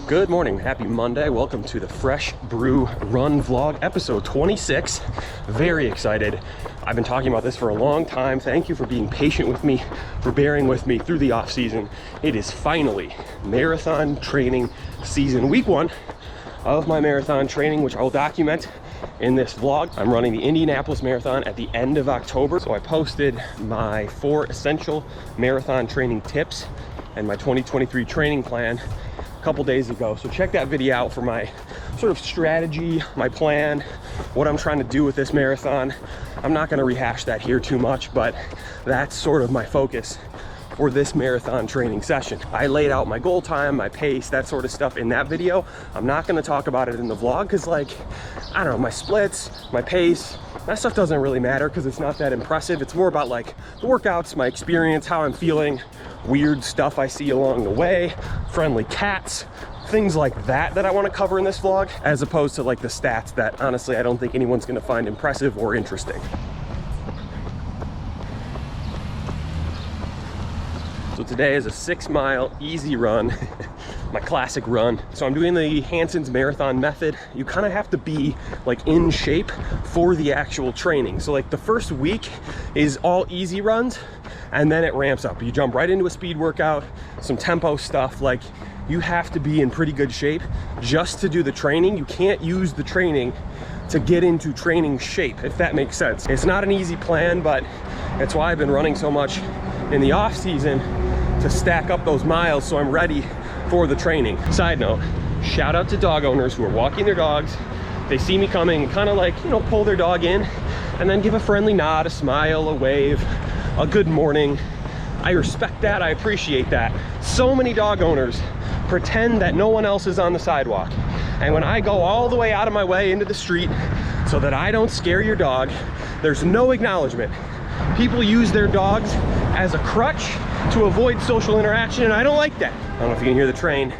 Good morning, happy Monday. Welcome to the Fresh Brew Run Vlog, episode 26. Very excited. I've been talking about this for a long time. Thank you for being patient with me, for bearing with me through the off season. It is finally marathon training season, week one of my marathon training, which I will document in this vlog. I'm running the Indianapolis Marathon at the end of October. So I posted my 4 essential marathon training tips and my 2023 training plan couple days ago. So check that video out for my sort of strategy, my plan, what I'm trying to do with this marathon. I'm not going to rehash that here too much, but that's sort of my focus for this marathon training session. I laid out my goal time, my pace, that sort of stuff in that video. I'm not going to talk about it in the vlog because, like, I don't know, my splits, my pace, that stuff doesn't really matter because it's not that impressive. It's more about like the workouts, my experience, how I'm feeling, weird stuff I see along the way, friendly cats, things like that I want to cover in this vlog, as opposed to like the stats that honestly I don't think anyone's going to find impressive or interesting. So today is a 6-mile easy run, my classic run. So I'm doing the Hanson's marathon method. You kind of have to be like in shape for the actual training. So like the first week is all easy runs and then it ramps up. You jump right into a speed workout, some tempo stuff. Like you have to be in pretty good shape just to do the training. You can't use the training to get into training shape, if that makes sense. It's not an easy plan, but that's why I've been running so much in the off season, to stack up those miles so I'm ready for the training. Side note, shout out to dog owners who are walking their dogs. They see me coming, kind of like, you know, pull their dog in and then give a friendly nod, a smile, a wave, a good morning. I respect that, I appreciate that. So many dog owners pretend that no one else is on the sidewalk. And when I go all the way out of my way into the street so that I don't scare your dog, there's no acknowledgement. People use their dogs as a crutch to avoid social interaction, and I don't like that. I don't know if you can hear the train.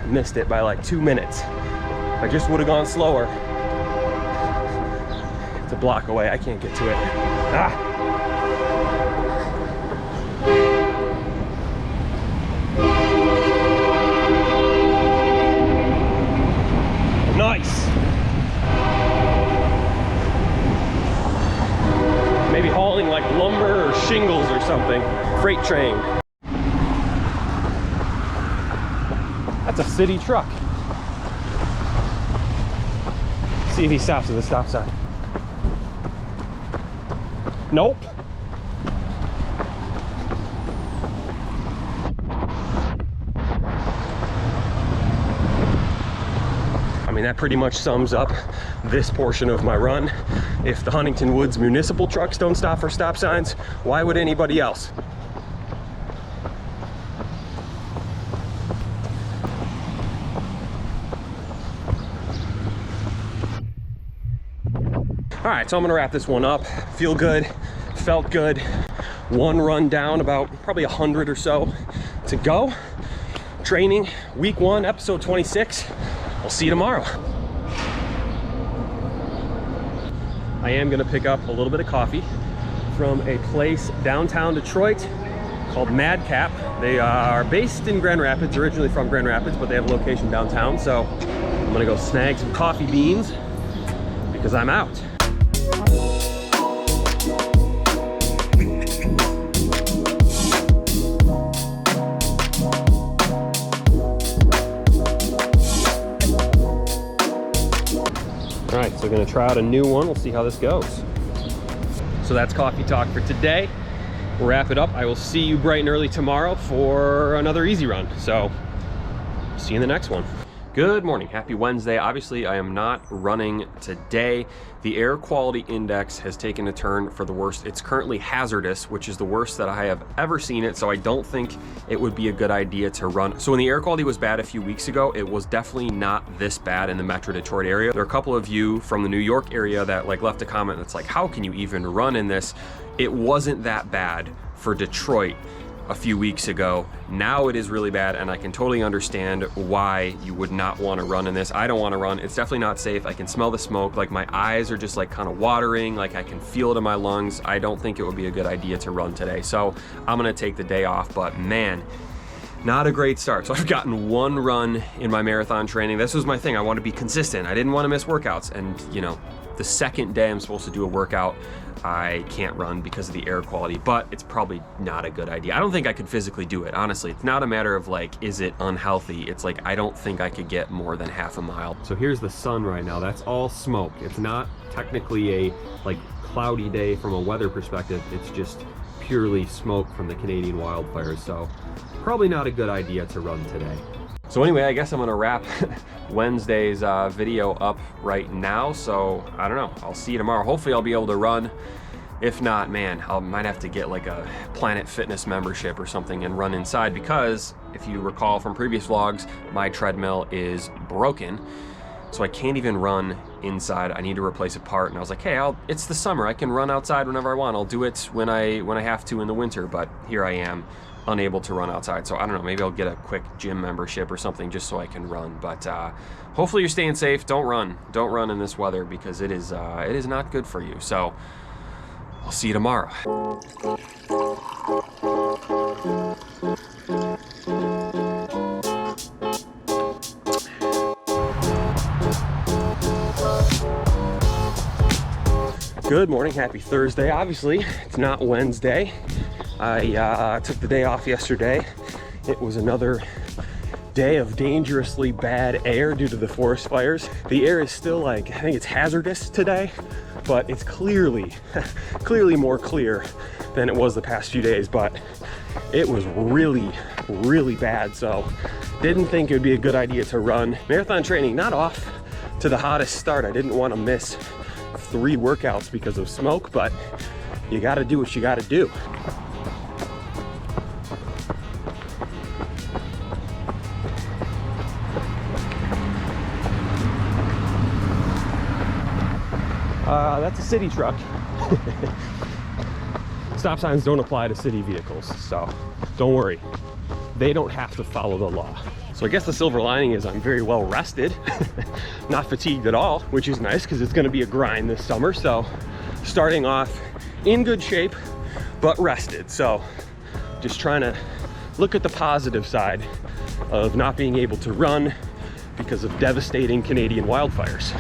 Missed it by like 2 minutes. If I just would have gone slower. It's a block away, I can't get to it. Ah! Nice! Maybe hauling like lumber or shingles or something. Freight train. That's a city truck. See if he stops at the stop sign. Nope. I mean, that pretty much sums up this portion of my run. If the Huntington Woods municipal trucks don't stop for stop signs, why would anybody else? All right, so I'm gonna wrap this one up. Feel good, felt good. One run down, about probably 100 or so to go. Training, week 1, episode 26. I'll see you tomorrow. I am gonna pick up a little bit of coffee from a place downtown Detroit called Madcap. They are based in Grand Rapids, originally from Grand Rapids, but they have a location downtown. So I'm gonna go snag some coffee beans because I'm out. All right, so we're gonna try out a new one. We'll see how this goes. So that's coffee talk for today. We'll wrap it up. I will see you bright and early tomorrow for another easy run. So see you in the next one. Good morning, happy Wednesday. Obviously, I am not running today. The air quality index has taken a turn for the worst. It's currently hazardous, which is the worst that I have ever seen it. So I don't think it would be a good idea to run. So when the air quality was bad a few weeks ago, it was definitely not this bad in the Metro Detroit area. There are a couple of you from the New York area that like left a comment that's like, how can you even run in this? It wasn't that bad for Detroit a few weeks ago. Now it is really bad, and I can totally understand why you would not want to run in this. I don't want to run. It's definitely not safe. I can smell the smoke. Like my eyes are just like kind of watering. Like I can feel it in my lungs. I don't think it would be a good idea to run today. So I'm gonna take the day off, but man, not a great start. So I've gotten one run in my marathon training. This was my thing. I want to be consistent. I didn't want to miss workouts. And you know, the second day I'm supposed to do a workout, I can't run because of the air quality, but it's probably not a good idea. I don't think I could physically do it, honestly. It's not a matter of like, is it unhealthy? It's like, I don't think I could get more than half a mile. So here's the sun right now. That's all smoke. It's not technically a like cloudy day from a weather perspective. It's just purely smoke from the Canadian wildfires. So probably not a good idea to run today. So anyway, I guess I'm gonna wrap Wednesday's video up right now. So I don't know, I'll see you tomorrow. Hopefully I'll be able to run. If not, man, I might have to get like a Planet Fitness membership or something and run inside, because if you recall from previous vlogs, my treadmill is broken. So I can't even run inside. I need to replace a part. And I was like, hey, it's the summer. I can run outside whenever I want. I'll do it when I have to in the winter. But here I am, unable to run outside. So I don't know, maybe I'll get a quick gym membership or something just so I can run. But hopefully you're staying safe. Don't run in this weather, because it is not good for you. So I'll see you tomorrow. Good morning, happy Thursday. Obviously, it's not Wednesday. I took the day off yesterday. It was another day of dangerously bad air due to the forest fires. The air is still like, I think it's hazardous today, but it's clearly more clear than it was the past few days, but it was really bad. So didn't think it would be a good idea to run. Marathon training, not off to the hottest start. I didn't want to miss 3 workouts because of smoke, but you got to do what you got to do. That's a city truck. Stop signs don't apply to city vehicles, so don't worry. They don't have to follow the law. So I guess the silver lining is I'm very well rested, not fatigued at all, which is nice because it's going to be a grind this summer. So starting off in good shape, but rested. So just trying to look at the positive side of not being able to run because of devastating Canadian wildfires.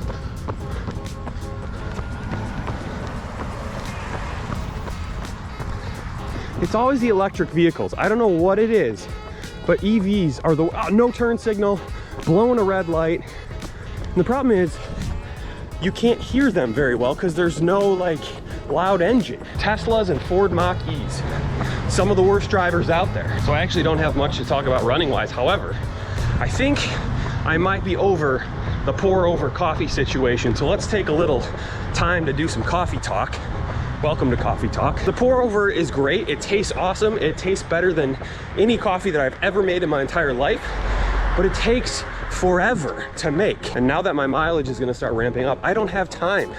It's always the electric vehicles. I don't know what it is, but EVs are the no turn signal, blowing a red light. And the problem is you can't hear them very well because there's no like loud engine. Teslas and Ford Mach-E's, some of the worst drivers out there. So I actually don't have much to talk about running wise. However, I think I might be over the pour over coffee situation. So let's take a little time to do some coffee talk. Welcome to Coffee Talk. The pour over is great. It tastes awesome. It tastes better than any coffee that I've ever made in my entire life, but it takes forever to make. And now that my mileage is gonna start ramping up, I don't have time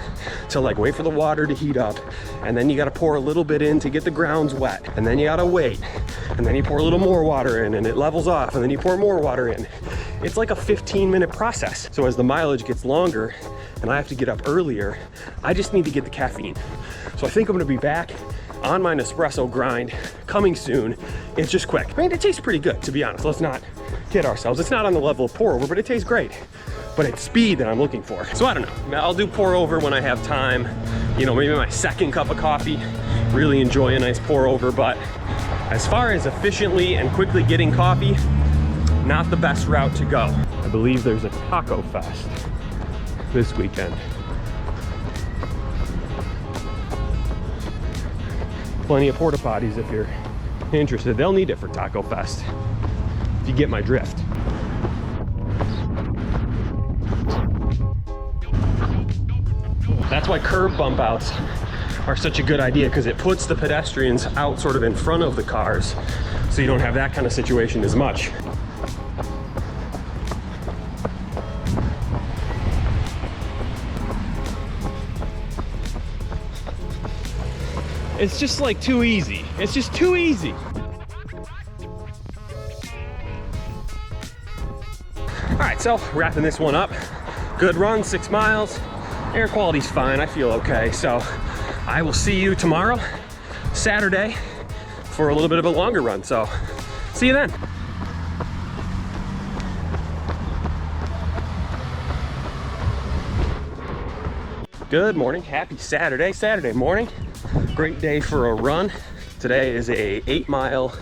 to like wait for the water to heat up. And then you gotta pour a little bit in to get the grounds wet. And then you gotta wait. And then you pour a little more water in and it levels off. And then you pour more water in. It's like a 15-minute process. So as the mileage gets longer and I have to get up earlier, I just need to get the caffeine. So I think I'm gonna be back on my Nespresso grind coming soon. It's just quick. I mean, it tastes pretty good, to be honest. Let's not kid ourselves. It's not on the level of pour over, but it tastes great. But it's speed that I'm looking for. So I don't know. I'll do pour over when I have time. You know, maybe my second cup of coffee. Really enjoy a nice pour over, but as far as efficiently and quickly getting coffee, not the best route to go. I believe there's a taco fest this weekend. Plenty of porta potties if you're interested. They'll need it for Taco Fest, if you get my drift. That's why curb bump outs are such a good idea, because it puts the pedestrians out sort of in front of the cars, so you don't have that kind of situation as much. It's just like too easy. It's just too easy. All right, so wrapping this one up. Good run, 6 miles. Air quality's fine, I feel okay. So I will see you tomorrow, Saturday, for a little bit of a longer run. So see you then. Good morning, happy Saturday morning. Great day for a run. Today is a 8-mile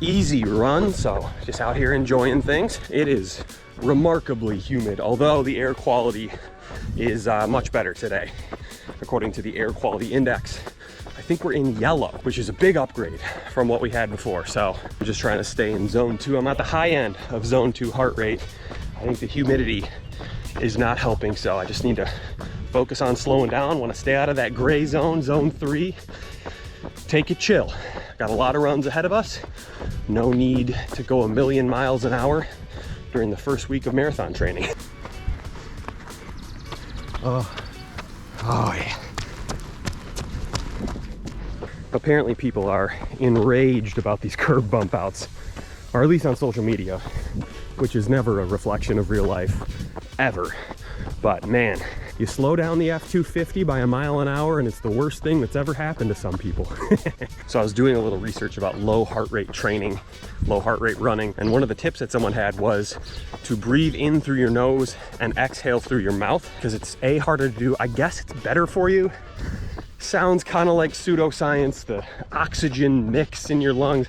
easy run, so just out here enjoying things. It is remarkably humid, although the air quality is much better today. According to the air quality index, I think we're in yellow, which is a big upgrade from what we had before. So I'm just trying to stay in zone 2. I'm at the high end of zone 2 heart rate. I think the humidity is not helping, so I just need to focus on slowing down. Want to stay out of that gray zone, zone 3. Take it chill. Got a lot of runs ahead of us. No need to go 1,000,000 miles an hour during the first week of marathon training. Oh yeah. Apparently people are enraged about these curb bump outs, or at least on social media, which is never a reflection of real life, ever. But man, you slow down the F250 by 1 mile an hour and it's the worst thing that's ever happened to some people. So I was doing a little research about low heart rate training, low heart rate running, and one of the tips that someone had was to breathe in through your nose and exhale through your mouth, because it's harder to do. I guess it's better for you. Sounds kind of like pseudoscience, the oxygen mix in your lungs.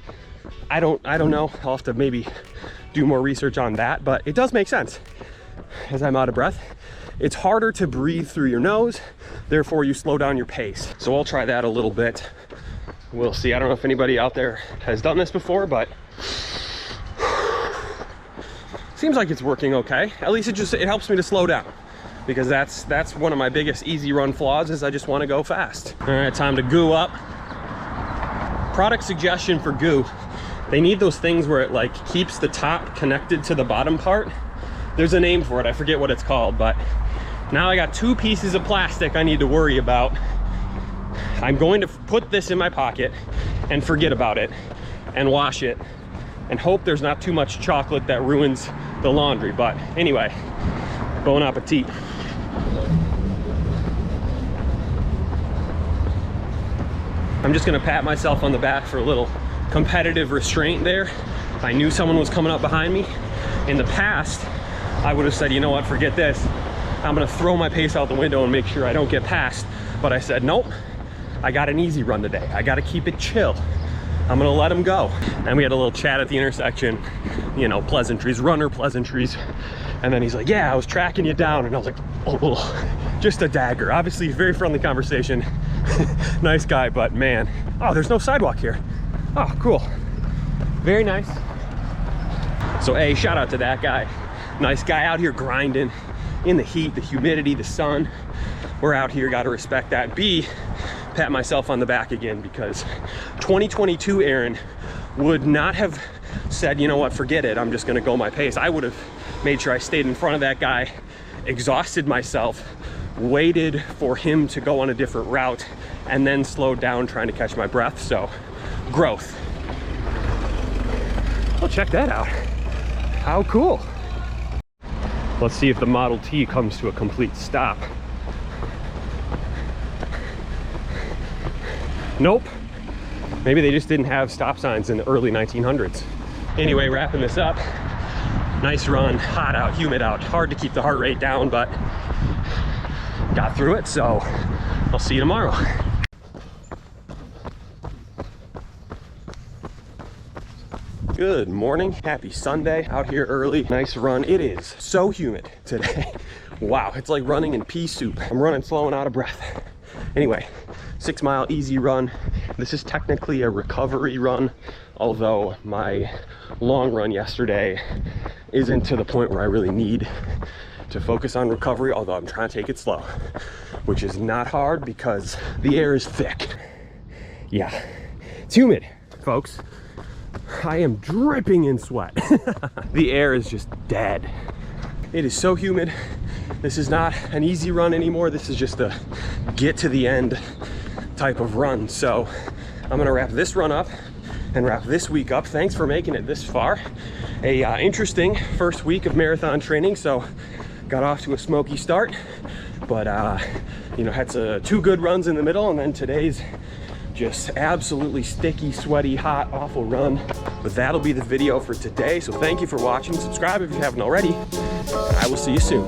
I don't know. I'll have to maybe do more research on that, but it does make sense. As I'm out of breath, it's harder to breathe through your nose, therefore you slow down your pace. So I'll try that a little bit. We'll see. I don't know if anybody out there has done this before, but seems like it's working okay. At least it helps me to slow down, because that's one of my biggest easy run flaws, is I just want to go fast. All right, time to goo up. Product suggestion for goo. They need those things where it like keeps the top connected to the bottom part. There's a name for it, I forget what it's called, but now I got 2 pieces of plastic I need to worry about. I'm going to put this in my pocket and forget about it and wash it and hope there's not too much chocolate that ruins the laundry. But anyway, bon appetit. I'm just gonna pat myself on the back for a little competitive restraint there. I knew someone was coming up behind me. In the past, I would have said, you know what, forget this. I'm gonna throw my pace out the window and make sure I don't get passed. But I said, nope, I got an easy run today. I gotta keep it chill. I'm gonna let him go. And we had a little chat at the intersection, you know, pleasantries, runner pleasantries. And then he's like, yeah, I was tracking you down. And I was like, oh, just a dagger. Obviously, very friendly conversation. Nice guy, but man. Oh, there's no sidewalk here. Oh, cool. Very nice. So A, shout out to that guy. Nice guy out here grinding in the heat, the humidity, the sun. We're out here, gotta respect that. B, pat myself on the back again, because 2022 Aaron would not have said, you know what, forget it, I'm just gonna go my pace. I would have made sure I stayed in front of that guy, exhausted myself, waited for him to go on a different route, and then slowed down trying to catch my breath. So, growth. Well, check that out. How cool. Let's see if the Model T comes to a complete stop. Nope. Maybe they just didn't have stop signs in the early 1900s. Anyway, wrapping this up. Nice run, hot out, humid out. Hard to keep the heart rate down, but got through it, so I'll see you tomorrow. Good morning, happy Sunday. Out here early, nice run. It is so humid today. Wow, it's like running in pea soup. I'm running slow and out of breath. Anyway, 6-mile easy run. This is technically a recovery run, although my long run yesterday isn't to the point where I really need to focus on recovery, although I'm trying to take it slow, which is not hard because the air is thick. Yeah, it's humid, folks. I am dripping in sweat. The air is just dead. It is so humid. This is not an easy run anymore. This is just a get to the end type of run. So I'm gonna wrap this run up and wrap this week up. Thanks for making it this far. A interesting first week of marathon training. So got off to a smoky start, but you know, had 2 good runs in the middle, and then today's just absolutely sticky, sweaty, hot, awful run. But that'll be the video for today. So thank you for watching. Subscribe if you haven't already. And I will see you soon.